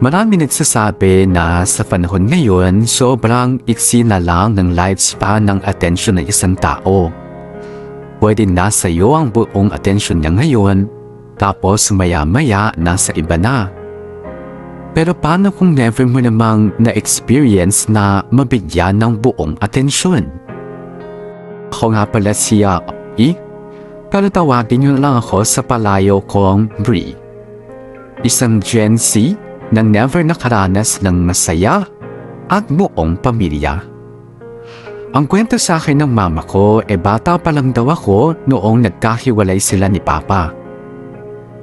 Marami nagsasabi na sa panahon ngayon, sobrang iksi na lang ng lifespan ng atensyon ng isang tao. Pwede nasa iyo ang buong atensyon niya ngayon, tapos maya-maya nasa iba na. Pero paano kung never mo namang na-experience na mabigyan ng buong atensyon? Ako nga pala si E, pero tawagin niyo lang ako sa palayo kong Bree. Isang Gen Z na never nakaranas ng masaya at buong pamilya. Ang kwento sa akin ng mama ko bata pa lang daw ako noong nagkahiwalay sila ni Papa.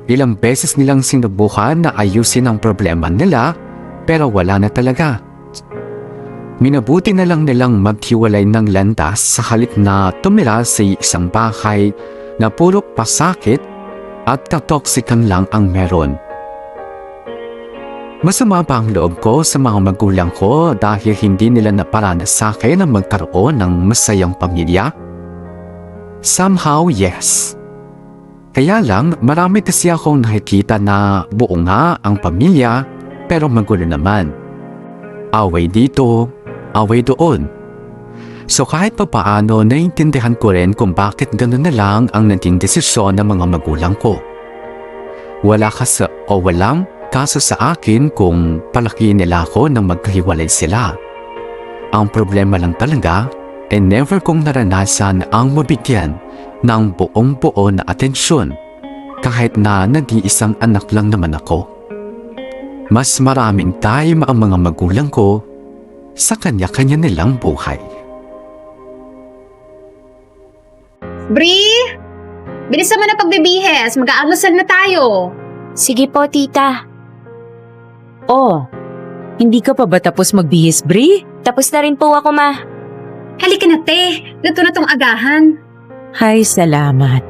Ilang beses nilang sinubukan na ayusin ang problema nila pero wala na talaga. Minabuti na lang nilang maghiwalay ng landas sa halip na tumira sa isang bahay na puro pasakit at katoksikan lang ang meron. Masama pa ang loob ko sa mga magulang ko dahil hindi nila naparanas sa akin na magkaroon ng masayang pamilya? Somehow, yes. Kaya lang, marami kasi akong nakikita na buo nga ang pamilya pero magulo naman. Away dito, away doon. So kahit pa paano, naiintindihan ko rin kung bakit gano'n na lang ang naging desisyon ng mga magulang ko. Wala kasi o walang kaso sa akin kung palakihin nila ako nang magkahiwalay sila. Ang problema lang talaga never kong naranasan ang mabigyan ng buong-buo na atensyon kahit na nag-iisang anak lang naman ako. Mas maraming time ang mga magulang ko sa kanya-kanya nilang buhay. Bree! Bilisan mo na pagbibihis, mag-aalmusal na tayo. Sige po, tita. Oh, hindi ka pa ba tapos magbihis, Bree? Tapos na rin po ako, ma. Halika na, te. Luto na tong agahan. Hay, salamat.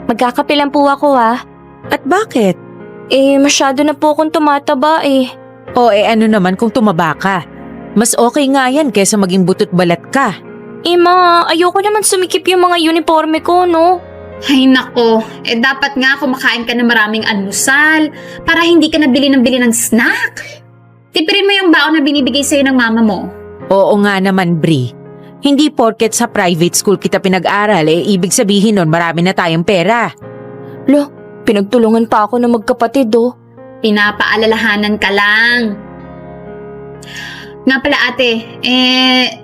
Magkakape lang po ako, ah. At bakit? Masyado na po akong tumataba, O ano naman kung tumaba ka? Mas okay nga yan kaysa maging butot balat ka. Ma, ayoko naman sumikip yung mga uniforme ko, no? Ay nako, dapat nga kumakain ka ng maraming almusal para hindi ka nabili ng snack. Tipirin mo yung baon na binibigay sa'yo ng mama mo. Oo nga naman, Bree. Hindi porket sa private school kita pinag-aral, ibig sabihin nun marami na tayong pera. Lo, pinagtulungan pa ako ng magkapatid, oh. Pinapaalalahanan ka lang. Nga pala ate,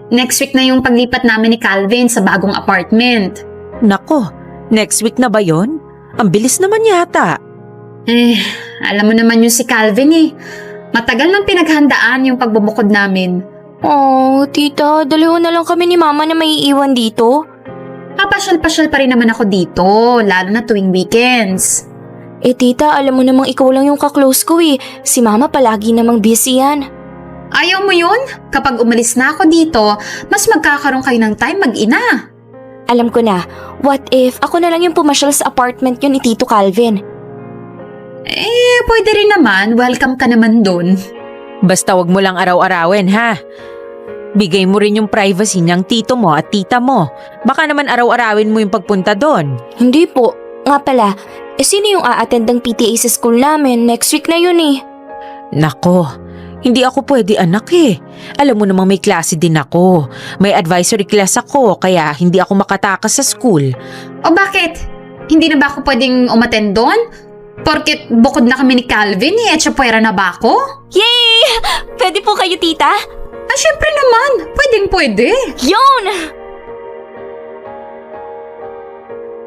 next week na yung paglipat namin ni Calvin sa bagong apartment. Nako, next week na ba yon? Ang bilis naman yata. Alam mo naman yung si Calvin Matagal nang pinaghandaan yung pagbubukod namin. Oh, tita, dalawa na lang kami ni mama na maiiwan dito. Papasyal-pasyal pa rin naman ako dito, lalo na tuwing weekends. Tita, alam mo namang ikaw lang yung kaklose ko, Si mama palagi namang busy yan. Ayaw mo yun? Kapag umalis na ako dito, mas magkakaroon kayo ng time mag-ina. Alam ko na, what if ako na lang yung pumasyal sa apartment yun ni Tito Calvin? Pwede rin naman. Welcome ka naman dun. Basta wag mo lang araw-arawin, ha? Bigay mo rin yung privacy niyang tito mo at tita mo. Baka naman araw-arawin mo yung pagpunta doon. Hindi po. Nga pala, sino yung a-attend ng PTA sa school namin? Next week na yun, Nako, hindi ako pwede anak Alam mo namang may klase din ako. May advisory class ako, kaya hindi ako makatakas sa school. O bakit? Hindi na ba ako pwedeng umattend doon? Porket bukod na kami ni Calvin, at siya pwera na ba ako? Yay! Pwede po kayo, tita? Syempre naman. Pwede. Yun!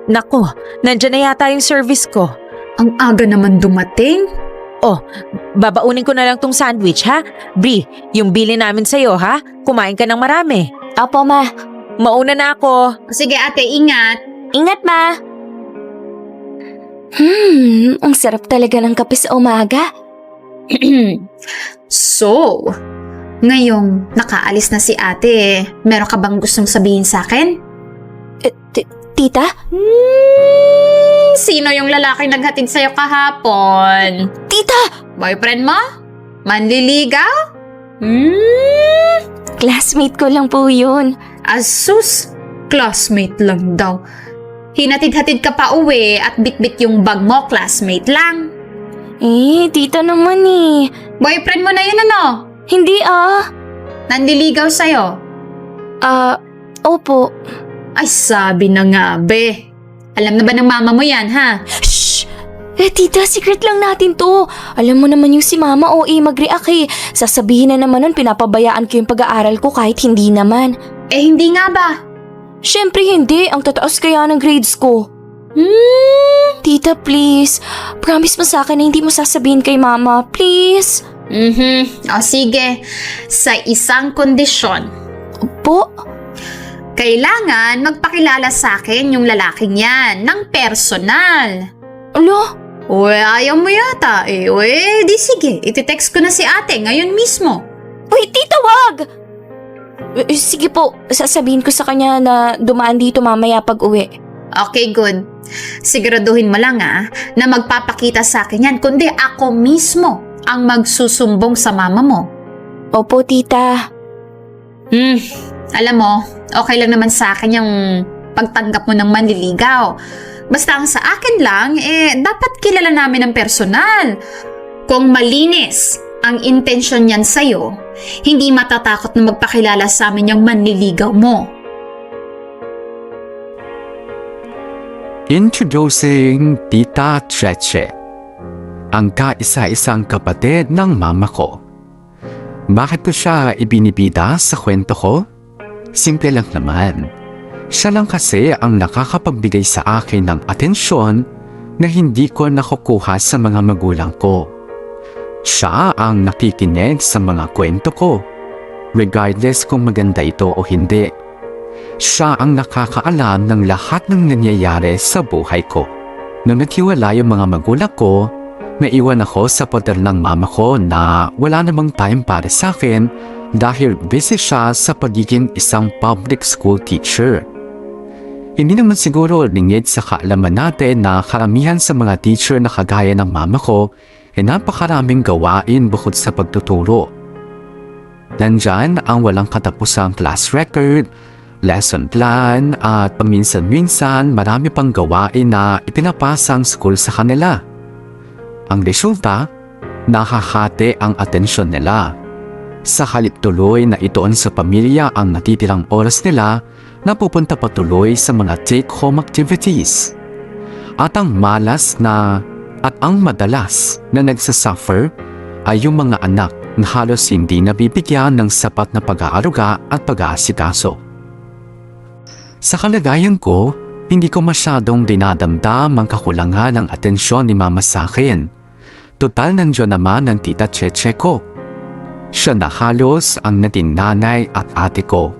Nako, nandyan na yata yung service ko. Ang aga naman dumating. Oh, babaunin ko na lang tong sandwich, ha? Bree, yung bili namin sa'yo, ha? Kumain ka ng marami. Opo, ma. Mauna na ako. Sige ate, ingat. Ingat, ma. Ang sarap talaga ng kape sa umaga. So, ngayong nakaalis na si ate, meron ka bang gustong sabihin sa akin? Tita? Sino yung lalaking naghatid sa'yo kahapon? Tita! Boyfriend mo? Manliligaw? Classmate ko lang po yun. Asus, classmate lang daw. Hinatid-hatid ka pa uwi at bit-bit yung bag mo, classmate lang. Tita naman eh. Boyfriend mo na yun ano? Hindi Nandiligaw sa'yo? Opo. Ay, sabi na nga, be. Alam na ba ng mama mo yan, ha? Shh! Tita, secret lang natin to. Alam mo naman yung si Mama mag-react eh. Sasabihin na naman nun pinapabayaan ko yung pag-aaral ko kahit hindi naman. Eh, hindi nga ba? Syempre hindi, ang tataas kaya ng grades ko. Tita, please. Promise mo sa akin na hindi mo sasabihin kay Mama, please. O sige, sa isang kondisyon. Po? Kailangan magpakilala sa akin yung lalaking yan ng personal. Alo? Uwe, ayaw mo yata. Di sige. Ititext ko na si ate ngayon mismo. Uy, tita, wag! Sige po, sasabihin ko sa kanya na dumaan dito mamaya pag uwi. Okay, good. Siguraduhin mo lang na magpapakita sa akin yan, kundi ako mismo ang magsusumbong sa mama mo. Opo, tita. Alam mo, okay lang naman sa akin yung pagtanggap mo ng manliligaw. Basta ang sa akin lang, dapat kilala namin ng personal. Kung malinis ang intensyon niyan sa'yo, hindi matatakot na magpakilala sa amin yung manliligaw mo. Introducing Tita Cheche, ang kaisa-isang kapatid ng mama ko. Bakit ko siya ibinibida sa kwento ko? Simple lang naman. Siya lang kasi ang nakakapagbigay sa akin ng atensyon na hindi ko nakukuha sa mga magulang ko. Siya ang nakikinig sa mga kwento ko, regardless kung maganda ito o hindi. Siya ang nakakaalam ng lahat ng nangyayari sa buhay ko. Nung naghiwala yung mga magulang ko, naiwan ako sa poder ng mama ko na wala namang time para sa akin dahil busy siya sa pagiging isang public school teacher. Hindi naman siguro lingid sa kaalaman natin na karamihan sa mga teacher na kagaya ng mama ko ay napakaraming gawain bukod sa pagtuturo. Nandyan ang walang katapusang class record, lesson plan at paminsan-minsan marami pang gawain na ipinapasa ang school sa kanila. Ang resulta, nakahati ang atensyon nila. Sa halip tuloy na ituon sa pamilya ang natitirang oras nila, napupunta patuloy sa mga take-home activities. At ang madalas na nagsasuffer ay yung mga anak na halos hindi nabibigyan ng sapat na pag-aaruga at pag-aasikaso. Sa kalagayan ko, hindi ko masyadong dinadamdam ang kakulangan ng atensyon ni mama sa akin. Total nandiyon naman ang tita Cheche ko. Siya na halos ang naging nanay at ate ko.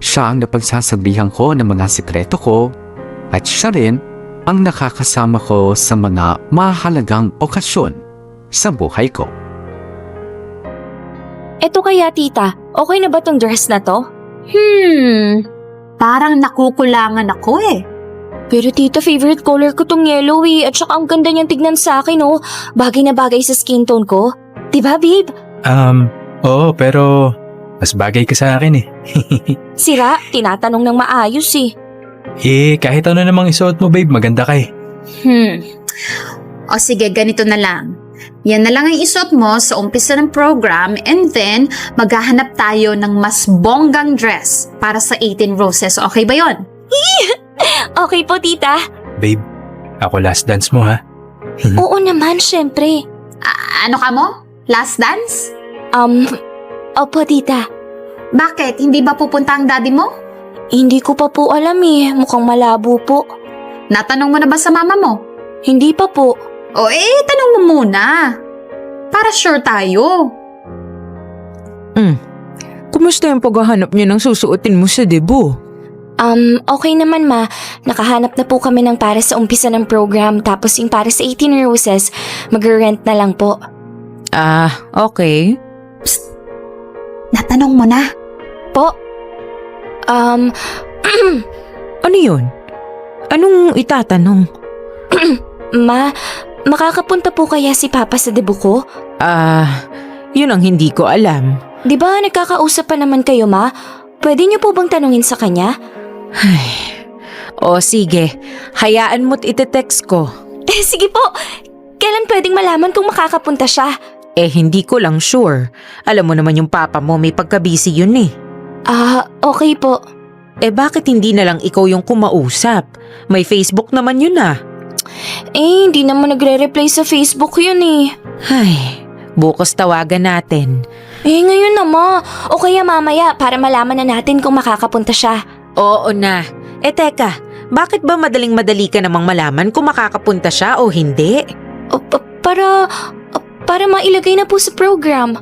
Siya ang napagsasabihan ko ng mga sikreto ko at siya rin ang nakakasama ko sa mga mahalagang okasyon sa buhay ko. Eto kaya, tita, okay na ba tong dress na to? Parang nakukulangan ako eh. Pero tita, favorite color ko tong yellow at saka ang ganda niyang tignan sa akin Bagay na bagay sa skin tone ko. Diba, babe? Oo, pero mas bagay ka sa akin eh. Sira, tinatanong ng maayos eh. Kahit ano namang isuot mo babe, maganda ka eh. O sige, ganito na lang. Yan na lang ang isuot mo sa umpisa ng program and then maghahanap tayo ng mas bonggang dress para sa 18 Roses. Okay ba yon? Okay po, tita. Babe, ako last dance mo ha. Oo naman, syempre. Ano ka mo? Last dance? Opo, tita. Bakit? Hindi ba pupunta ang daddy mo? Hindi ko pa po alam mukhang malabo po. Natanong mo na ba sa mama mo? Hindi pa po. O tanong mo muna. Para sure tayo. Kumusta yung paghahanap niyo ng susuotin mo sa debut? Okay naman ma. Nakahanap na po kami ng para sa umpisa ng program tapos yung para sa 18 Roses, mag-rent na lang po. Okay. Natanong mo na. Po? Ano yun? Anong itatanong? Ma, makakapunta po kaya si Papa sa debut ko? Yun ang hindi ko alam. Di ba nagkakausap pa naman kayo, ma? Pwede niyo po bang tanungin sa kanya? O sige, hayaan mo't ite-text ko. Sige po. Kailan pwedeng malaman kung makakapunta siya? Hindi ko lang sure. Alam mo naman yung papa mo, may pagka-busy yun eh. Okay po. Bakit hindi na lang ikaw yung kumausap? May Facebook naman yun ah. Hindi naman nagre-reply sa Facebook yun eh. Ay, bukas tawagan natin. Ngayon na ma. O kaya mamaya para malaman na natin kung makakapunta siya. Oo na. Teka, bakit ba madaling-madali ka namang malaman kung makakapunta siya o hindi? Para mailagay na po sa program.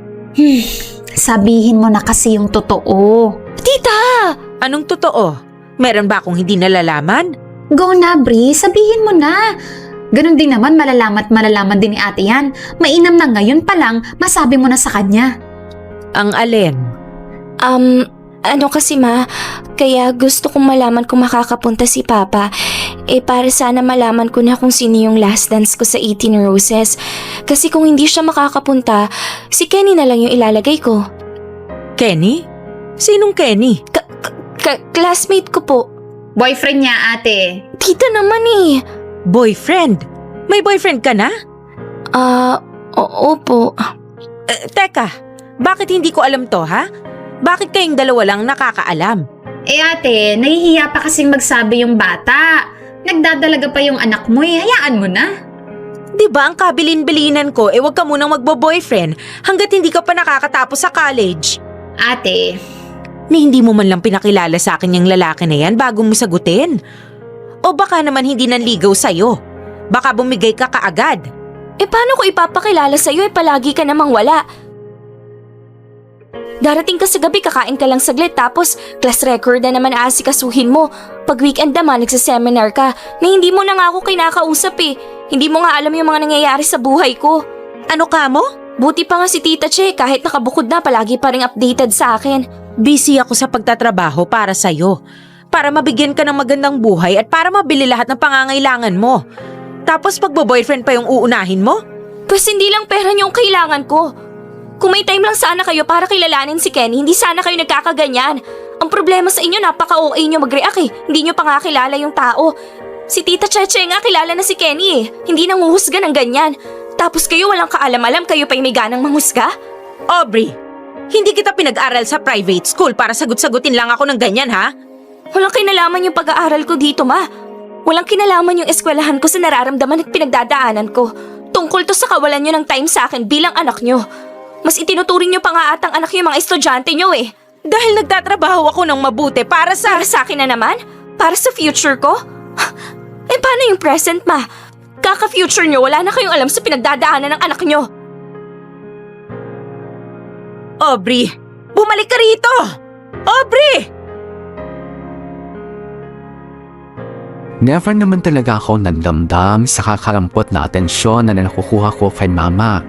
Sabihin mo na kasi yung totoo. Tita! Anong totoo? Meron ba akong hindi nalalaman? Go na, Bri. Sabihin mo na. Ganon din naman malalaman din ni ate yan. Mainam na ngayon pa lang, masabi mo na sa kanya. Ang alin? Ano kasi ma, kaya gusto kong malaman kung makakapunta si Papa. Para sana malaman ko na kung sino yung last dance ko sa 18 Roses. Kasi kung hindi siya makakapunta, si Kenny na lang yung ilalagay ko. Kenny? Sinong Kenny? Classmate ko po. Boyfriend niya, ate. Tita naman eh. Boyfriend? May boyfriend ka na? Opo. Teka, bakit hindi ko alam to ha? Bakit kayong dalawa lang nakakaalam? Ate, nahihiya pa kasing magsabi yung bata. Nagdadalaga pa yung anak mo hayaan mo na. Diba ang kabilin-bilinan ko, wag ka munang magbo-boyfriend hanggat hindi ka pa nakakatapos sa college. Ate, Ni hindi mo man lang pinakilala sa akin yung lalaki na yan bago mo sagutin. O baka naman hindi nanligaw sa'yo. Baka bumigay ka kaagad. Paano ko ipapakilala sa'yo palagi ka namang wala? Darating ka sa gabi, kakain ka lang saglit tapos class record na naman aasikasuhin mo. Pag weekend naman, nagsaseminar ka na hindi mo na nga ako kinakausap eh. Hindi mo nga alam yung mga nangyayari sa buhay ko. Ano ka mo? Buti pa nga si Tita Che, kahit nakabukod na palagi pa rin updated sa akin. Busy ako sa pagtatrabaho para sa'yo. Para mabigyan ka ng magandang buhay at para mabili lahat ng pangangailangan mo. Tapos pagbo-boyfriend pa yung uunahin mo? Pues hindi lang pera niyo ang kailangan ko. Kung may time lang sana kayo para kilalanin si Kenny, hindi sana kayo nagkakaganyan. Ang problema sa inyo, napaka-OA niyo mag-react eh. Hindi niyo pa nga kilala yung tao. Si Tita Cheche nga kilala na si Kenny eh. Hindi nanguhusga ng ganyan. Tapos kayo walang kaalam-alam, kayo pa yung may ganang manghusga? Aubrey, hindi kita pinag-aral sa private school para sagot-sagutin lang ako ng ganyan ha? Walang kinalaman yung pag-aaral ko dito, ma. Walang kinalaman yung eskwelahan ko sa nararamdaman at pinagdadaanan ko. Tungkol to sa kawalan nyo ng time sa akin bilang anak nyo. Mas itinuturing nyo pa nga atang anak yung mga estudyante nyo eh. Dahil nagtatrabaho ako ng mabuti para sa... Para sa akin na naman? Para sa future ko? Paano yung present, ma? Kaka-future nyo, wala na kayong alam sa pinagdadaanan ng anak nyo. Aubrey, bumalik ka rito! Aubrey! Never naman talaga ako nagdamdam sa kakarampot na atensyon na nakukuha ko kay mama.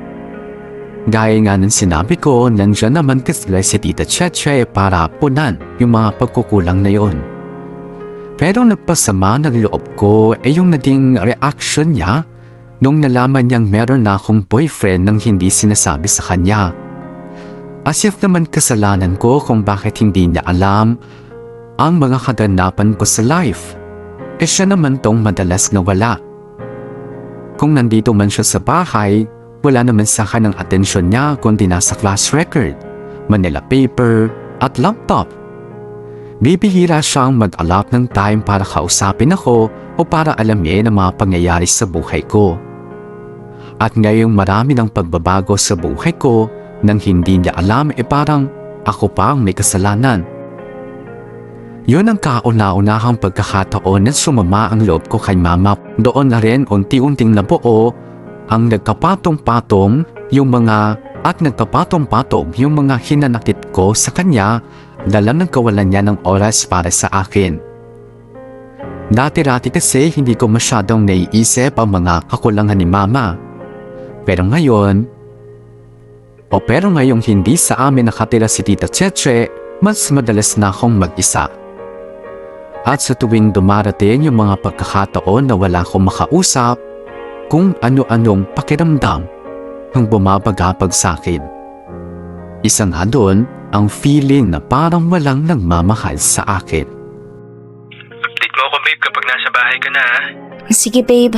Gaya nga ng sinabi ko, nandiyan naman kasi si Tita Cheche para punan yung mga pagkukulang na yun. Pero nagpasama ng loob ko yung naging reaction niya nung nalaman niyang meron na akong boyfriend nang hindi sinasabi sa kanya. As if naman kasalanan ko kung bakit hindi niya alam ang mga kaganapan ko sa life. Siya naman tong madalas nawala. Kung nandito man siya sa bahay, wala naman sa akin ang atensyon niya kundi nasa class record, Manila paper at laptop. Bibihira siyang mag-allot ng time para kausapin ako o para alamin ang mga pangyayari sa buhay ko. At ngayong marami ng pagbabago sa buhay ko nang hindi niya alam parang ako pa ang may kasalanan. Yun ang kauna-unahang pagkakataon na sumama ang loob ko kay mama. Doon na rin unti-unting nabuo ang nagkapatong-patong yung mga hinanakit ko sa kanya dala ng kawalan niya ng oras para sa akin. Dati-rati kasi hindi ko masyadong naiisip ang mga kakulangan ni mama. Pero ngayong hindi sa amin nakatira si Tita Cheche, mas madalas na akong mag-isa. At sa tuwing dumarating yung mga pagkakataon na wala akong makausap, kung ano-anong pakiramdam ang bumabagabag sa akin. Isa nga doon ang feeling na parang walang nagmamahal sa akin. Update mo ako babe kapag nasa bahay ka na ha. Sige, babe.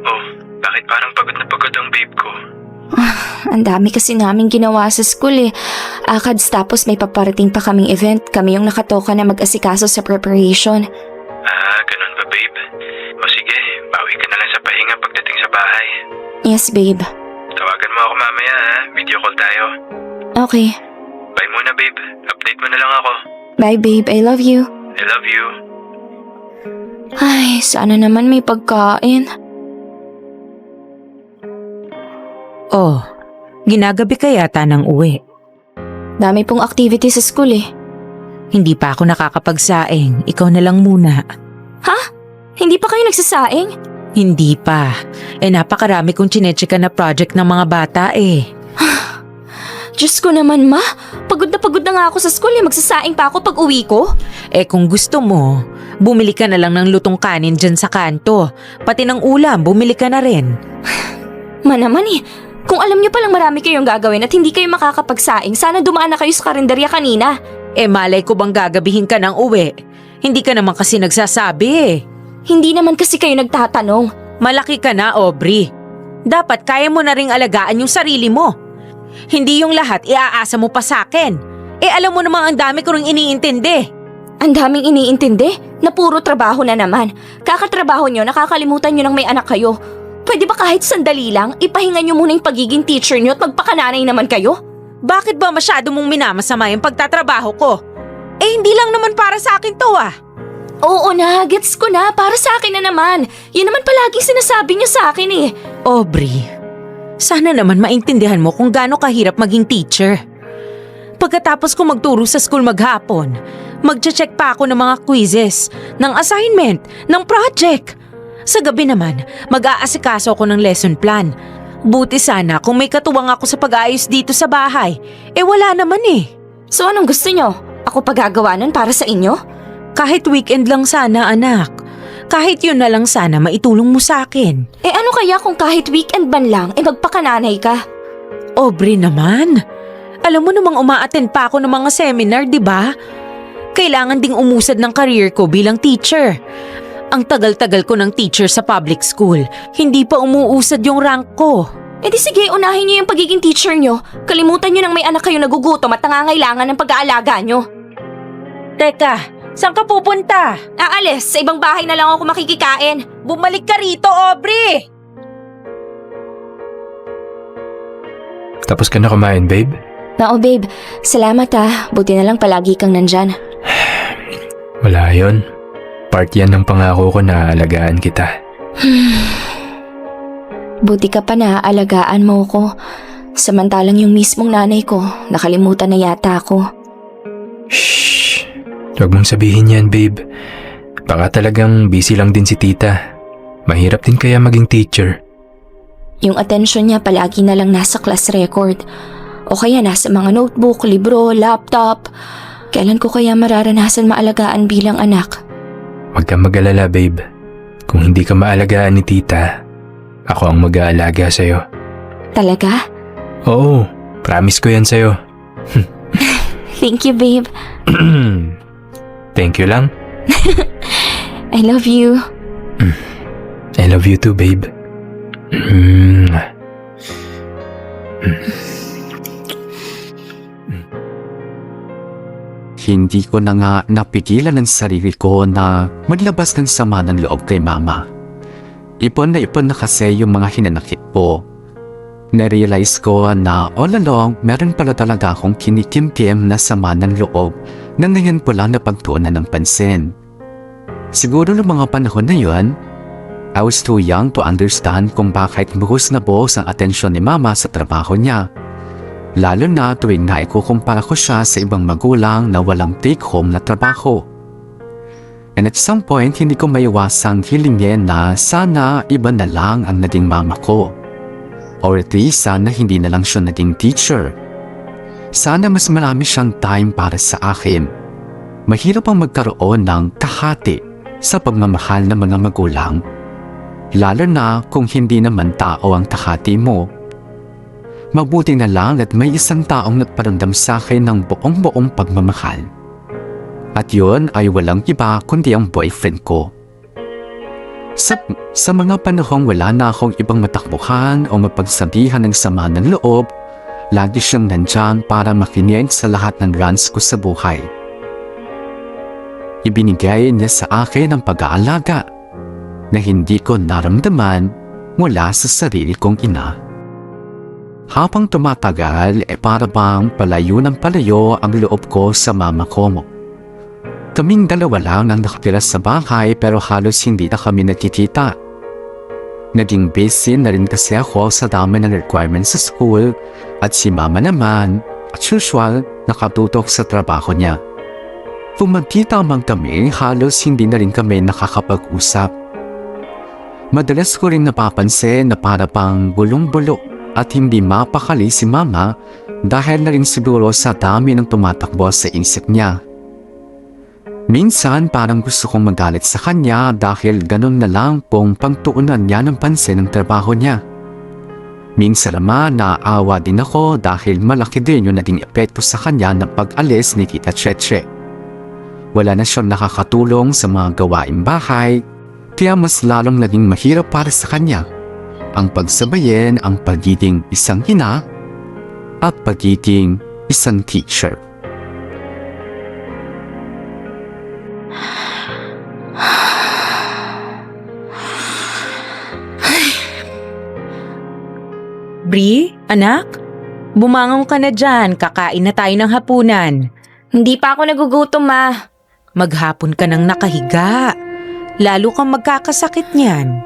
Oh, Bakit parang pagod na pagod ang babe ko? Ang dami kasi namin ginawa sa school eh. Akads tapos may paparating pa kaming event. Kami yung nakatoka na mag-asikaso sa preparation. Ganun ba babe? O sige, bawi ka na lang sa pahinga pagdating sa bahay. Yes, babe. Tawagan mo ako mamaya ha, video call tayo. Okay. Bye muna babe, update mo na lang ako. Bye, babe. I love you. I love you. Ay, sana naman may pagkain. Oh, ginagabi ka yata ng uwi. Dami pong activity sa school eh. Hindi pa ako nakakapagsaing. Ikaw na lang muna. Ha? Hindi pa kayo nagsasaing? Hindi pa. Napakarami kong chinechika na project ng mga bata eh. Diyos ko naman, ma. Pagod na nga ako sa school eh. Magsasaing pa ako pag uwi ko. Kung gusto mo, bumili ka na lang ng lutong kanin dyan sa kanto. Pati ng ulam, bumili ka na rin. Ma naman eh. Kung alam niyo palang marami kayong gagawin at hindi kayo makakapagsaing, sana dumaan na kayo sa karinderya kanina. Malay ko bang gagabihin ka ng uwi? Hindi ka naman kasi nagsasabi eh. Hindi naman kasi kayo nagtatanong. Malaki ka na, Aubrey. Dapat kaya mo na ring alagaan yung sarili mo. Hindi yung lahat iaasa mo pa sa akin. Alam mo namang ang dami ko ring iniintindi. Ang daming iniintindi na puro trabaho na naman. Kakatrabaho nyo, nakakalimutan nyo nang may anak kayo. Pwede ba kahit sandali lang, ipahinga nyo muna yung pagiging teacher nyo at magpakananay naman kayo? Bakit ba masyado mong minamasama yung pagtatrabaho ko? Hindi lang naman para sa akin to ah. Oo na, gets ko na. Para sa akin na naman. Yan naman palaging sinasabi nyo sa akin eh. Aubrey, sana naman maintindihan mo kung gaano kahirap maging teacher. Pagkatapos ko magturo sa school maghapon, magche-check pa ako ng mga quizzes, ng assignment, ng project. Sa gabi naman, mag-aasikaso ako ng lesson plan. Buti sana kung may katuwang ako sa pag-aayos dito sa bahay. Wala naman eh. So anong gusto nyo? Ako pagagawa nun para sa inyo? Kahit weekend lang sana, anak. Kahit yun na lang sana maitulong mo sa akin. Ano kaya kung kahit weekend man lang, magpakananay ka? Aubrey naman. Alam mo namang uma-attend pa ako ng mga seminar, di ba? Kailangan ding umusad ng career ko bilang teacher. Ang tagal-tagal ko ng teacher sa public school, hindi pa umuusad yung rank ko. Di sige, unahin niyo yung pagiging teacher nyo. Kalimutan nyo nang may anak kayo nagugutom at nangangailangan ng pag-aalaga nyo. Teka, saan ka pupunta? Aalis, sa ibang bahay na lang ako makikikain. Bumalik ka rito, Aubrey! Tapos ka na kumain babe? Oo babe, salamat Buti na lang palagi kang nandyan. Wala yon. Part yan ng pangako ko na alagaan kita. Buti ka pa na alagaan mo ko. Samantalang yung mismong nanay ko, nakalimutan na yata ako. Shh! Huwag mong sabihin yan, babe. Baka talagang busy lang din si tita. Mahirap din kaya maging teacher. Yung atensyon niya palagi na lang nasa class record. O kaya nasa mga notebook, libro, laptop. Kailan ko kaya mararanasan maalagaan bilang anak? Huwag kang mag-alala, babe. Kung hindi ka maalagaan ni tita, ako ang mag-aalaga sa'yo. Talaga? Oo, promise ko yan sa'yo. Thank you, babe. Thank you lang. I love you. I love you too, babe. Hindi ko na nga napigilan ang sarili ko na maglabas ng sama ng loob kay mama. Ipon na kasi yung mga hinanakit ko. Narealize ko na all along meron pala talaga akong kinikimkim na sama ng loob na ngayon ko lang napagtuunan ng pansin. Siguro noong mga panahon na yun, I was too young to understand kung bakit buhos na buhos ang atensyon ni mama sa trabaho niya. Lalo na tuwing naikukumpara ko siya sa ibang magulang na walang take-home na trabaho. And at some point, hindi ko maiwasang hilingin na sana iba na lang ang naging mama ko. Or at least sana hindi na lang siya naging teacher. Sana mas marami siyang time para sa akin. Mahirap ang magkaroon ng kahati sa pagmamahal ng mga magulang. Lalo na kung hindi naman tao ang kahati mo. Mabuti na lang at may isang taong nagparamdam sa akin ng buong pagmamahal. At yun ay walang iba kundi ang boyfriend ko. Sa mga panahong wala na akong ibang matakbuhan o mapagsabihan ng sama ng loob, lagi siyang nandyan para makinig sa lahat ng rants ko sa buhay. Ibinigay niya sa akin ang pag-aalaga na hindi ko naramdaman mula sa sarili kong ina. Habang tumatagal, para bang palayo ng palayo ang loob ko sa mama ko. Kaming dalawa lang ang nakatira sa bahay pero halos hindi na kami nakikita. Naging busy na rin kasi ako sa dami ng requirements sa school at si mama naman, as usual, nakatutok sa trabaho niya. Kung magkita man kami, halos hindi na rin kami nakakapag-usap. Madalas ko rin napapansin na para pang bulong-bulo at hindi mapakali si mama dahil na rin siguro sa dami ng tumatakbo sa isip niya. Minsan parang gusto kong magalit sa kanya dahil ganun na lang pong pangtuunan niya ng pansin ng trabaho niya. Minsan naman naaawa din ako dahil malaki din yung naging epekto sa kanya ng pag-alis ni Tita Cheche. Wala na siyang nakakatulong sa mga gawaing bahay, kaya mas lalong naging mahirap para sa kanya ang pagsabayin ang pagiging isang ina at pagiging isang teacher. Bri, anak? Bumangon ka na dyan, kakain na tayo ng hapunan. Hindi pa ako nagugutom, ma. Maghapon ka nang nakahiga. Lalo kang magkakasakit niyan.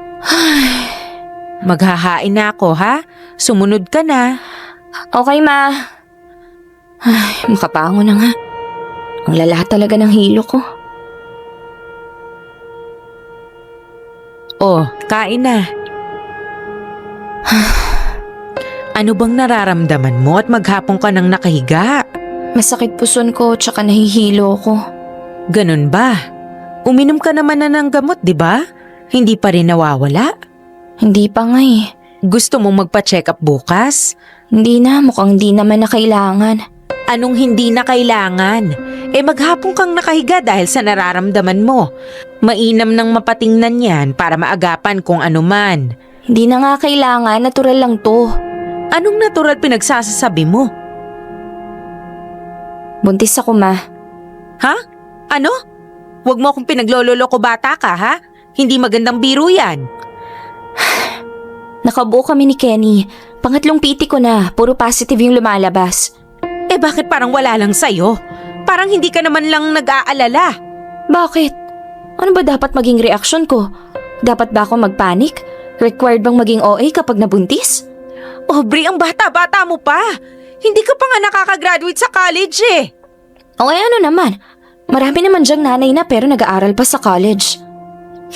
Maghahain na ako, ha? Sumunod ka na. Okay, ma. Ay, makapango na nga. Ang lala talaga ng hilo ko. Oh, kain na. Ano bang nararamdaman mo at maghapon ka nang nakahiga? Masakit puson ko tsaka nahihilo ko. Ganun ba? Uminom ka naman na ng gamot, di ba? Hindi pa rin nawawala? Hindi pa nga eh. Gusto mong magpa-check up bukas? Hindi na, mukhang hindi naman na kailangan. Anong hindi na kailangan? Maghapon kang nakahiga dahil sa nararamdaman mo. Mainam nang mapatingnan yan para maagapan kung ano man. Hindi na nga kailangan, natural lang to. Anong natural pinagsasasabi mo? Buntis ako, ma. Ha? Ano? Huwag mo akong pinaglololoko bata ka, ha? Hindi magandang biro yan. Nakabuo kami ni Kenny. Pangatlong PT ko na, puro positive yung lumalabas. Bakit parang wala lang sa'yo? Parang hindi ka naman lang nag-aalala. Bakit? Ano ba dapat maging reaksyon ko? Dapat ba ako magpanik? Required bang maging OA kapag nabuntis? Bri, ang bata-bata mo pa. Hindi ka pa nga nakakagraduate sa college eh. O ano naman? Marami naman dyang nanay na pero nag-aaral pa sa college.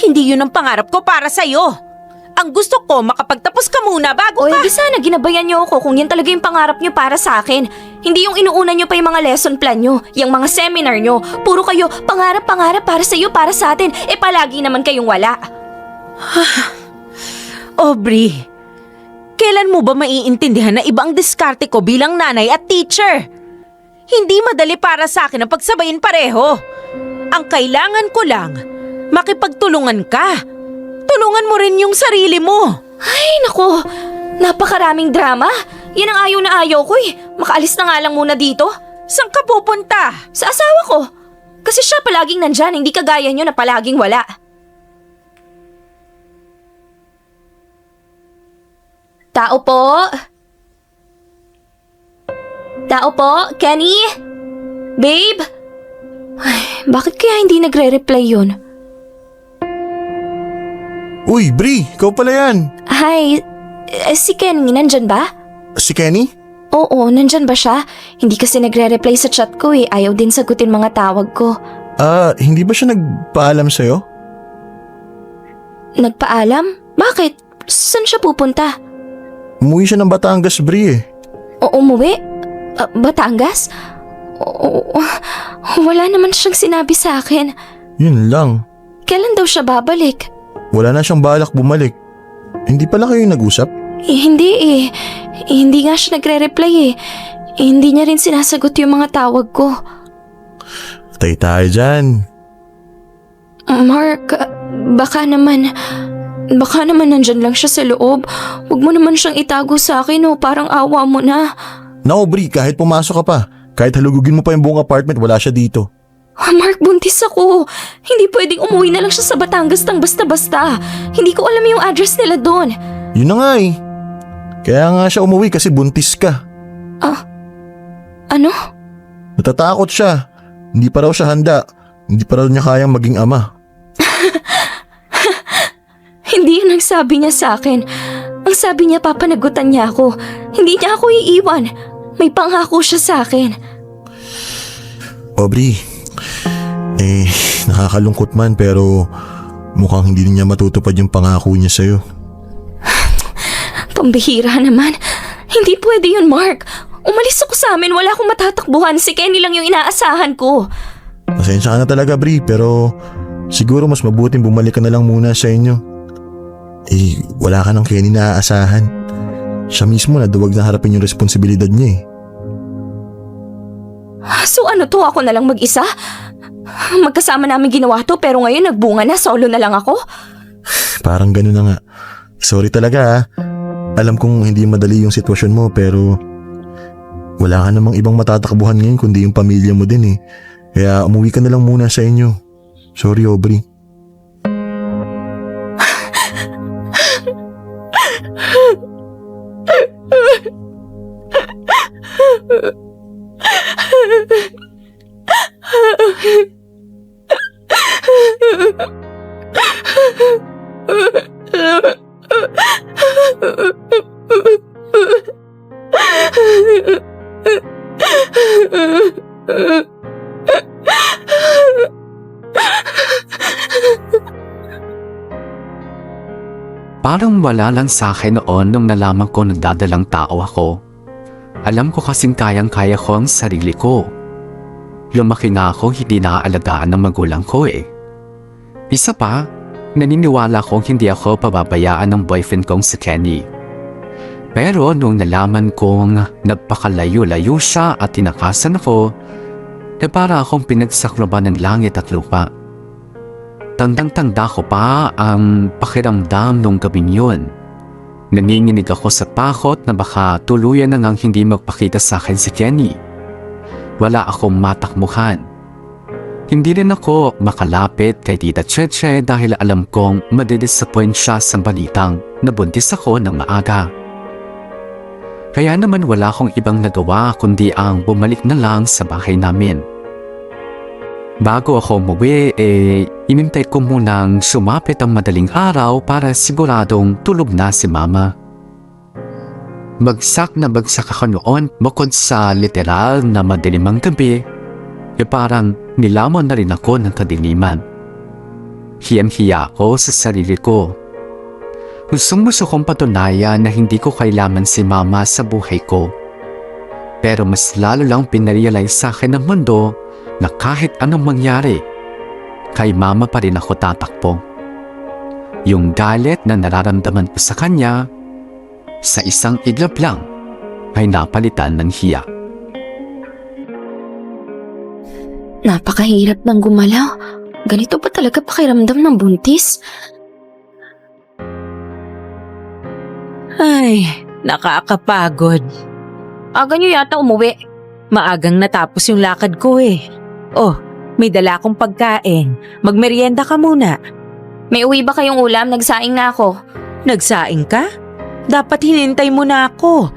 Hindi yun ang pangarap ko para sa'yo. Ang gusto ko, makapagtapos ka muna bago O ka. di sana ginabayan niyo ako kung yan talaga yung pangarap niyo para sa akin. Hindi yung inuuna niyo pa yung mga lesson plan niyo, yung mga seminar niyo. Puro kayo, pangarap para sa'yo, para sa atin. Palagi naman kayong wala. Bri, kailan mo ba maiintindihan na iba ang diskarte ko bilang nanay at teacher? Hindi madali para sa akin ang pagsabayin pareho. Ang kailangan ko lang, makipagtulungan ka. Tulungan mo rin yung sarili mo. Ay, naku. Napakaraming drama. Yan ang ayaw na ayaw ko eh. Makaalis na nga lang muna dito. Saan ka pupunta? Sa asawa ko. Kasi siya palaging nandyan, hindi kagaya niyo na palaging wala. Tao po? Tao po? Kenny? Babe? Ay, bakit kaya hindi nagre-reply yun? Uy, Bri, ikaw pala yan. Hi, si Kenny, nandyan ba? Si Kenny? Oo, nandyan ba siya? Hindi kasi nagre-reply sa chat ko eh. Ayaw din sagutin mga tawag ko. Hindi ba siya nagpaalam sa'yo? Nagpaalam? Bakit? Saan siya pupunta? Umuwi siya ng Batangas, Bri eh. O umuwi? Batangas? Wala naman siyang sinabi sa akin. Yun lang. Kailan daw siya babalik? Wala na siyang balak bumalik. Hindi pala kayo nag-usap? Hindi eh. Hindi nga siya nagre-reply eh. Hindi niya rin sinasagot yung mga tawag ko. Patay tayo dyan. Mark, Baka naman nandyan lang siya sa loob. Huwag mo naman siyang itago sa akin o parang awa mo na. Nako Bri, kahit pumasok ka pa, kahit halugugin mo pa yung buong apartment, wala siya dito. Mark, buntis ako. Hindi pwedeng umuwi na lang siya sa Batangas nang basta-basta. Hindi ko alam yung address nila doon. Yun na nga eh. Kaya nga siya umuwi kasi buntis ka. Ano? Natatakot siya. Hindi pa raw siya handa. Hindi pa raw niya kayang maging ama. Hindi yun ang sabi niya sa akin. Ang sabi niya papanagutan niya ako. Hindi niya ako iiwan. May pangako siya sa akin. Aubrey, nakakalungkot man pero mukhang hindi niya matutupad yung pangako niya sa'yo. Pambihira naman. Hindi pwede yun, Mark. Umalis ako sa amin. Wala akong matatakbuhan. Si Kenny lang yung inaasahan ko. Pasensya ka na talaga, Bri, pero siguro mas mabuting bumalik ka na lang muna sa inyo. Wala ka ng Kenny na aasahan. Siya mismo na duwag na harapin yung responsibilidad niya eh. So ano to? Ako na lang mag-isa? Magkasama namin ginawa to pero ngayon nagbunga na. Solo na lang ako? Parang gano'n na nga. Sorry talaga ha. Alam kong hindi madali yung sitwasyon mo pero wala ka namang ibang matatakbuhan ngayon kundi yung pamilya mo din eh. Kaya umuwi ka na lang muna sa inyo. Sorry, Aubrey. Parang wala lang sa akin noon nung nalaman ko nagdadalang tao ako. Alam ko kasing kayang-kaya ko ang sarili ko. Lumaki na ako hindi naaalagaan ng magulang ko eh. Isa pa, naniniwala kong hindi ako pababayaan ng boyfriend kong si Kenny. Pero nung nalaman kong nagpakalayo-layo siya at tinakasan ako, para akong pinagsakloban ng langit at lupa. Tandang-tanda ko pa ang pakiramdam nung gabing yun. Naninginig ako sa takot na baka tuluyan na ngang hindi magpakita sa akin si Kenny. Wala akong matakmuhan. Hindi rin ako makalapit kay Tita Cheche dahil alam kong madidisappoint siya sa balitang nabuntis ako ng maaga. Kaya naman wala akong ibang nagawa kundi ang bumalik na lang sa bahay namin. Bago ako umuwi, inintay ko munang sumapit ang madaling araw para siguradong tulog na si Mama. Bagsak na bagsak ako noon bukod sa literal na madilimang gabi, parang nilamon na rin ako ng kadiliman. Hiyang-hiya ako sa sarili ko. Gustong-gusto kong patunayan na hindi ko kailangan si Mama sa buhay ko. Pero mas lalo lang pinarealize sa akin ng mundo na kahit anong mangyari, kay Mama pa rin ako tatakbo. Yung galit na nararamdaman ko sa kanya, sa isang iglap lang ay napalitan ng hiya. Napakahirap ng gumalaw. Ganito ba talaga pakiramdam ng buntis? Ay, nakakapagod. Aga niyo yata umuwi. Maagang natapos yung lakad ko eh. Oh, may dala akong pagkain. Magmerienda ka muna. May uwi ba kayong ulam? Nagsaing na ako. Nagsaing ka? Dapat hinintay mo na ako.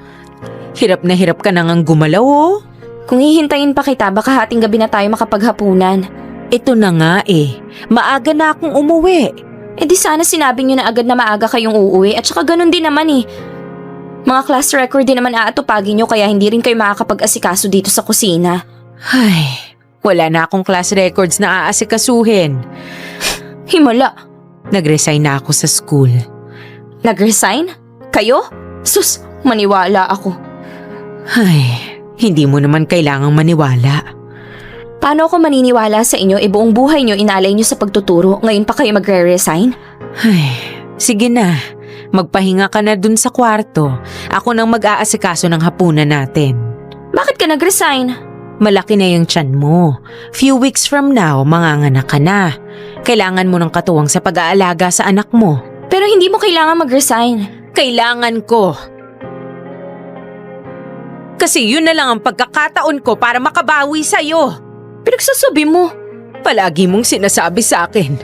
Hirap na hirap ka nang gumalaw oh. Kung hihintayin pa kita, baka hating gabi na tayo makapaghapunan. Ito na nga eh. Maaga na akong umuwi. Eh di sana sinabi niyo na agad na maaga kayong uuwi at saka ganun din naman eh. Mga class record din naman aatupagin niyo kaya hindi rin kayo makakapag-asikaso dito sa kusina. Ay, wala na akong class records na aasikasuhin. Himala. Nag-resign na ako sa school. Nag-resign? Kayo? Sus, maniwala ako. Ay, hindi mo naman kailangang maniwala. Paano ako maniniwala sa inyo buong buhay niyo inalay niyo sa pagtuturo, ngayon pa kayo magre-resign? Ay, sige na. Magpahinga ka na dun sa kwarto. Ako nang mag-aasikaso ng hapunan natin. Bakit ka nag-resign? Malaki na yung tiyan mo. Few weeks from now, manganganak ka na. Kailangan mo ng katuwang sa pag-aalaga sa anak mo. Pero hindi mo kailangan mag-resign. Kailangan ko. Kasi yun na lang ang pagkakataon ko para makabawi sa'yo. Pinagsasabi mo. Palagi mong sinasabi sa akin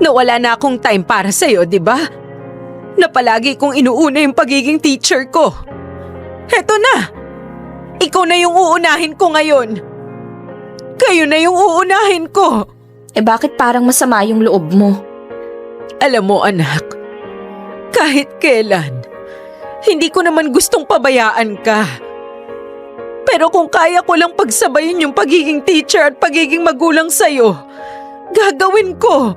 na wala na akong time para sa'yo, di ba? Na palagi kong inuuna yung pagiging teacher ko. Heto na! Ikaw na yung uunahin ko ngayon. Kayo na yung uunahin ko. Eh bakit parang masama yung loob mo? Alam mo anak, kahit kailan, hindi ko naman gustong pabayaan ka. Pero kung kaya ko lang pagsabayin yung pagiging teacher at pagiging magulang sa'yo, gagawin ko.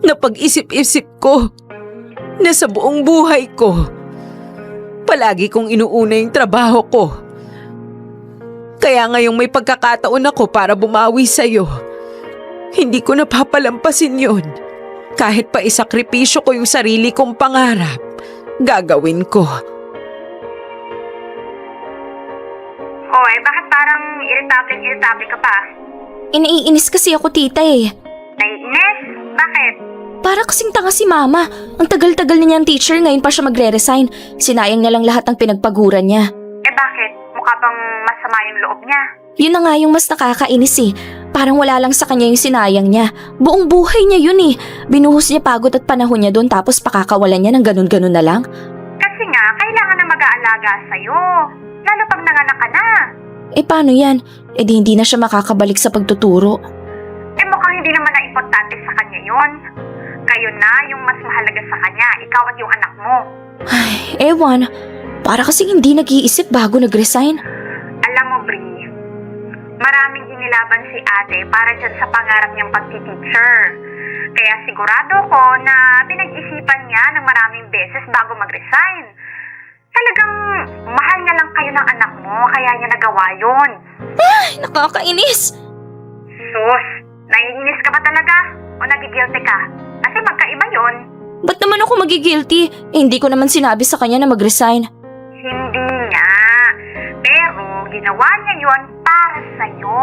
Napag-isip-isip ko na sa buong buhay ko, palagi kong inuuna yung trabaho ko. Kaya ngayong may pagkakataon ako para bumawi sa'yo, hindi ko napapalampasin yun. Kahit pa isakripisyo ko yung sarili kong pangarap, gagawin ko. Hoy, bakit parang irritable ka pa? Naiinis kasi ako, tita eh. Naiinis? Bakit? Para kasing tanga si mama. Ang tagal-tagal na niyang teacher, ngayon pa siya magre-resign. Sinayang niya lang lahat ng pinagpaguran niya. Eh bakit? Mukha bang masama yung loob niya? Yun na nga yung mas nakakainis eh. Parang wala lang sa kanya yung sinayang niya. Buong buhay niya yun eh. Binuhos niya pagod at panahon niya doon tapos pakakawalan niya ng ganun-ganun na lang. Kasi nga, kailangan na mag-aalaga sa'yo. Lalo pag nanganak ka na. Eh paano yan? Eh di hindi na siya makakabalik sa pagtuturo. Eh mukhang hindi naman na importante sa kanya yun. Kayo na yung mas mahalaga sa kanya, ikaw at yung anak mo. Ay, ewan. Para kasing hindi nag-iisip bago nag-resign. Alam mo, Bri, maraming inilaban si ate para dyan sa pangarap niyang pagti-teacher. Kaya sigurado ko na pinag-isipan niya ng maraming beses bago mag-resign. Talagang mahal niya lang kayo ng anak mo, kaya niya nagawa yun. Ay, nakakainis. Sus, naiinis ka ba talaga? O nagigilty ka? Kasi magkaiba yun. Ba't naman ako magigilty? Eh, hindi ko naman sinabi sa kanya na mag-resign. Hindi nga. Pero ginawa niya yun para sa'yo.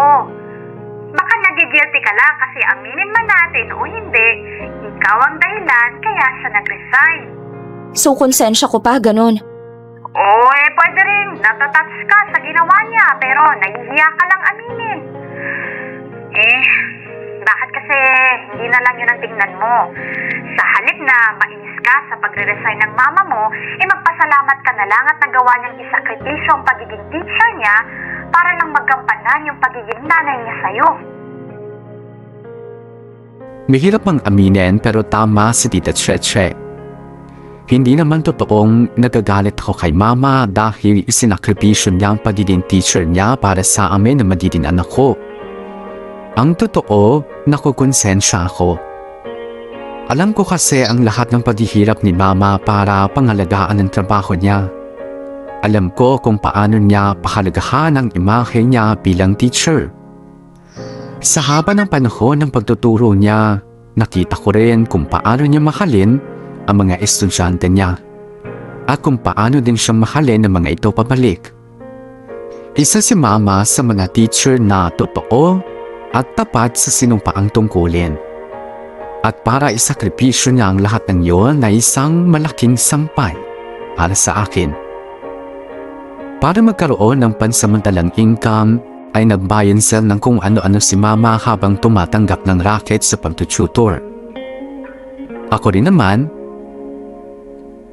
Baka nagigilty ka lang kasi aminin man natin o hindi, ikaw ang dahilan kaya siya nag-resign. So, konsensya ko pa, ganun. Oo, pwede rin. Natatouch ka sa ginawa niya pero nahihiya ka lang aminin. Bakit kasi hindi na lang yun ang tingnan mo? Sa halip na mainis ka sa pagre-resign ng mama mo, magpasalamat ka na lang at nagawa niyang isakripisyo ang pagiging teacher niya para lang magampanan yung pagiging nanay niya sa'yo. Mahirap mang aminin pero tama si Tita Cheche. Hindi naman totoong nagagalit ako kay mama dahil isinakripisyo niya ang pagiging teacher niya para sa amin na magiging anak ko. Ang totoo, nakukonsensya ako. Alam ko kasi ang lahat ng paghihirap ni mama para pangalagaan ang trabaho niya. Alam ko kung paano niya pahalagahan ang imahe niya bilang teacher. Sa haba ng panahon ng pagtuturo niya, nakita ko rin kung paano niya mahalin ang mga estudyante niya at kung paano din siya mahalin ang mga ito pabalik. Isa si mama sa mga teacher na totoo at tapat sa sinumpaang tungkulin. At para isakripisyo niya ang lahat ng iyon na isang malaking sampay para sa akin. Para magkaroon ng pansamantalang income, ay nagbayan siya ng kung ano-ano si mama habang tumatanggap ng racket sa pagtututor. Ako rin naman,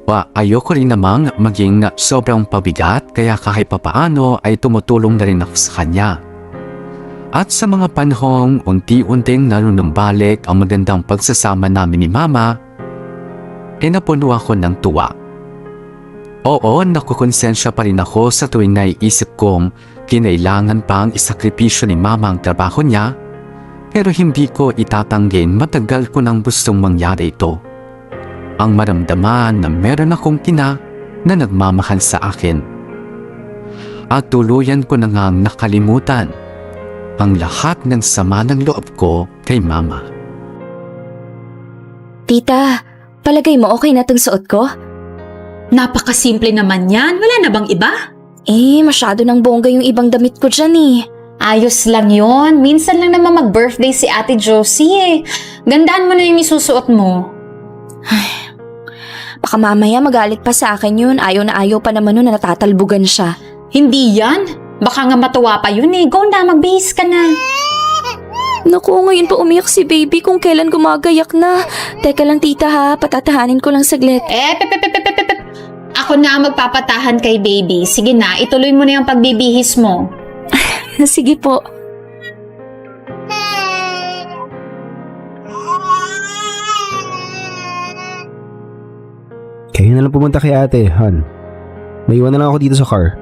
ayoko rin namang maging sobrang pabigat kaya kahit papaano ay tumutulong na rin ako sa kanya. At sa mga panahong unti-unting nanunumbalik ang magandang pagsasama namin ni mama, napuno ako ng tuwa. Oo, nakukonsensya pa rin ako sa tuwing naiisip kong kinailangan pang isakripisyo ni mama ang trabaho niya, pero hindi ko itatanggin matagal ko nang gustong mangyari ito. Ang maramdaman na meron akong ina na nagmamahal sa akin. At tuluyan ko na ngang nakalimutan ang lahat ng sama ng loob ko kay mama. Tita, palagay mo okay na tong suot ko? Napakasimple naman yan. Wala na bang iba? Masyado ng bongga yung ibang damit ko dyan eh. Ayos lang yon. Minsan lang naman mag-birthday si Ate Josie eh. Gandaan mo na yung isusuot mo. Baka mamaya magalit pa sa akin yun. Ayaw na ayaw pa naman nun na natatalbugan siya. Hindi yan. Baka nga matuwa pa yun eh. Go na, magbihis ka na. Naku, ngayon pa umiyak si baby kung kailan gumagayak na. Teka lang tita ha, patatahanin ko lang saglit. Pep. Ako na ang magpapatahan kay baby. Sige na, ituloy mo na yung pagbibihis mo. Sige po. Kayo na lang pumunta kay ate, Han. May iwan na lang ako dito sa car.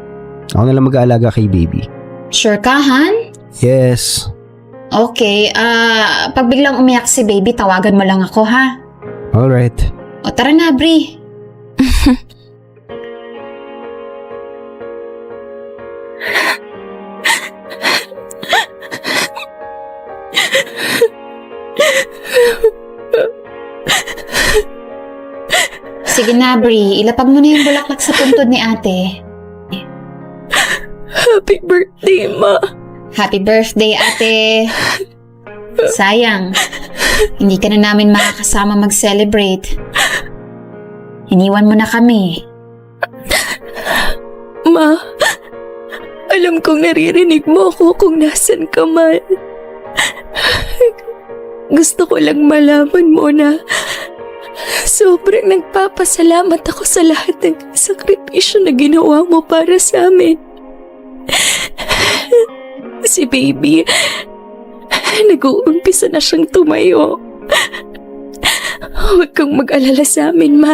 Ako na lang mag-aalaga kay baby. Sure ka, Han? Yes. Okay, pag biglang umiyak si baby, tawagan mo lang ako, ha? Alright. O tara na, Bri. Sige na, Bri. Ilapag mo na yung bulaklak sa puntod ni ate. Happy birthday, Ma. Happy birthday, ate. Sayang, hindi ka na namin makakasama mag-celebrate. Iniwan mo na kami. Ma, alam kong naririnig mo ako kung nasan ka man. Gusto ko lang malaman mo na sobrang nagpapasalamat ako sa lahat ng sakripisyo na ginawa mo para sa amin. Si baby, nag-uumpisa na siyang tumayo. Huwag kang mag-alala sa amin, Ma.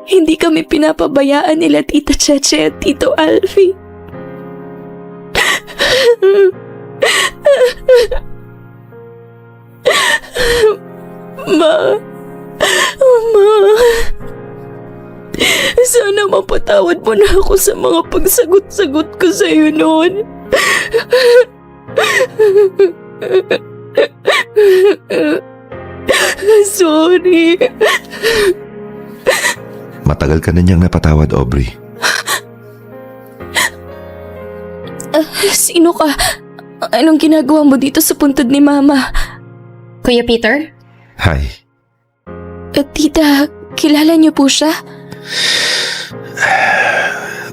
Hindi kami pinapabayaan nila Tita Cheche at Tito Alfie. Ma, sana mapatawad mo na ako sa mga pagsagot-sagot ko sa'yo noon. Sorry. Matagal ka na niyang napatawad, Aubrey. Sino ka? Anong ginagawa mo dito sa puntod ni Mama? Kuya Peter? Hi. Tita, kilala niyo po siya?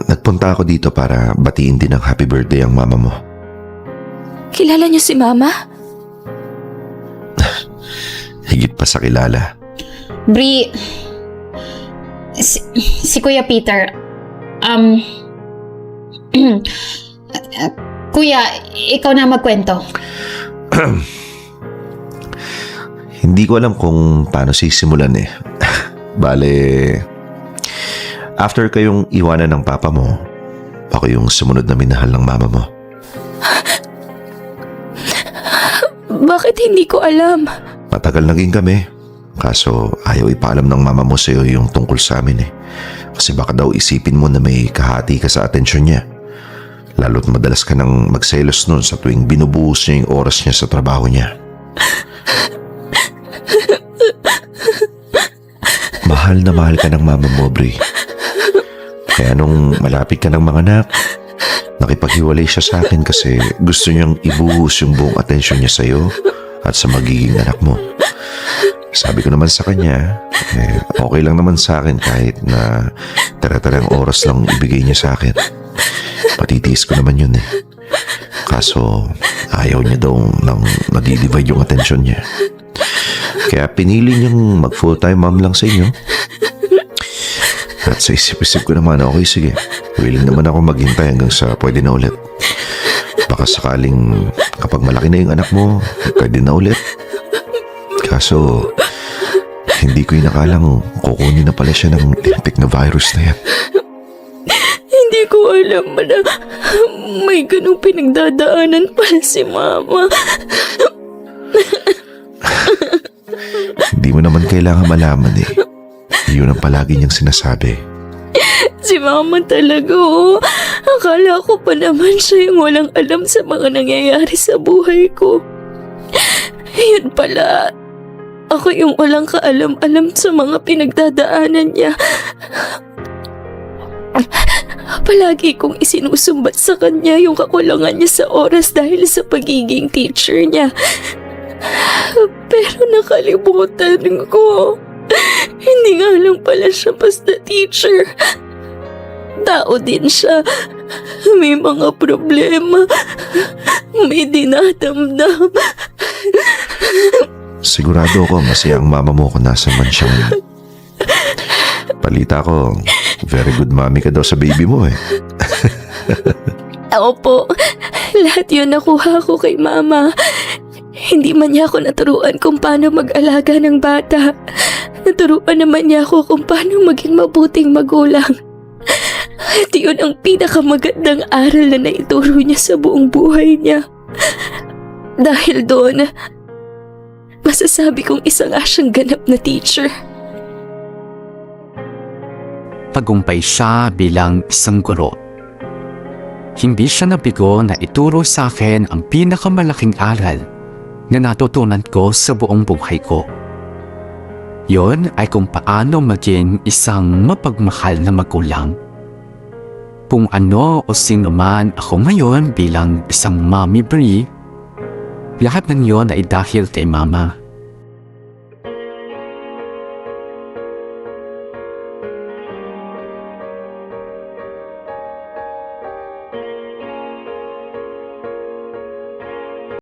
Nagpunta ako dito para batiin din ng happy birthday ang mama mo. Kilala niyo si Mama? Higit pa sa kilala. Bri, si Kuya Peter, Kuya, ikaw na magkwento. Hindi ko alam kung paano sisimulan eh. Bale, after kayong iwanan ng papa mo, ako yung sumunod na minahal ng mama mo. Bakit hindi ko alam? Matagal naging kami. Kaso ayaw ipaalam ng mama mo sa'yo yung tungkol sa amin eh. Kasi baka daw isipin mo na may kahati ka sa atensyon niya. Lalo't madalas ka nang magselos nun sa tuwing binubuhos niya yung oras niya sa trabaho niya. Mahal na mahal ka ng mama mo, Bri. Kaya nung malapit ka ng mga anak, nakipaghiwalay siya sa akin kasi gusto niyang ibuhos yung buong atensyon niya sa'yo at sa magiging anak mo. Sabi ko naman sa kanya, okay lang naman sa akin kahit na tara-tarang oras lang ibigay niya sa akin. Patitiis ko naman yun eh. Kaso ayaw niya daw nang nadidivide yung atensyon niya. Kaya pinili niyang mag full-time mom lang sa inyo. At sa isip-isip ko naman, okay sige, willing naman ako maghintay hanggang sa pwede na ulit. Baka sakaling kapag malaki na yung anak mo, pwede na ulit. Kaso hindi ko inakalang kukunin na pala siya ng lintik na virus na yan. Hindi ko alam na may ganung pinagdadaanan pala si Mama. Hindi mo naman kailangan malaman eh. Yun ang palagi niyang sinasabi. Si Mama talaga, oh. Akala ko pa naman siya yung walang alam sa mga nangyayari sa buhay ko. Yun pala, ako yung walang kaalam-alam sa mga pinagdadaanan niya. Palagi kong isinusumbat sa kanya yung kakulangan niya sa oras dahil sa pagiging teacher niya. Pero nakalimutan ko. Hindi nga lang pala siya basta teacher. Tao din siya. May mga problema. May dinadamdam. Sigurado ako masaya ang mama mo kung nasa man siya ngayon. Balita ko, very good mommy ka daw sa baby mo eh. Opo, lahat yun nakuha ko kay mama. Hindi man niya ako naturuan kung paano mag-alaga ng bata. Naturuan naman niya ako kung paano maging mabuting magulang. At yun ang pinakamagandang aral na naituro niya sa buong buhay niya. Dahil doon, masasabi kong isa nga siyang ganap na teacher. Tagumpay siya bilang isang guro. Hindi siya nabigo na ituro sa akin ang pinakamalaking aral na natutunan ko sa buong buhay ko. Yon ay kung paano maging isang mapagmahal na magulang. Kung ano o sino man ako ngayon bilang isang Mommy Brie, lahat ng yon ay dahil kay Mama.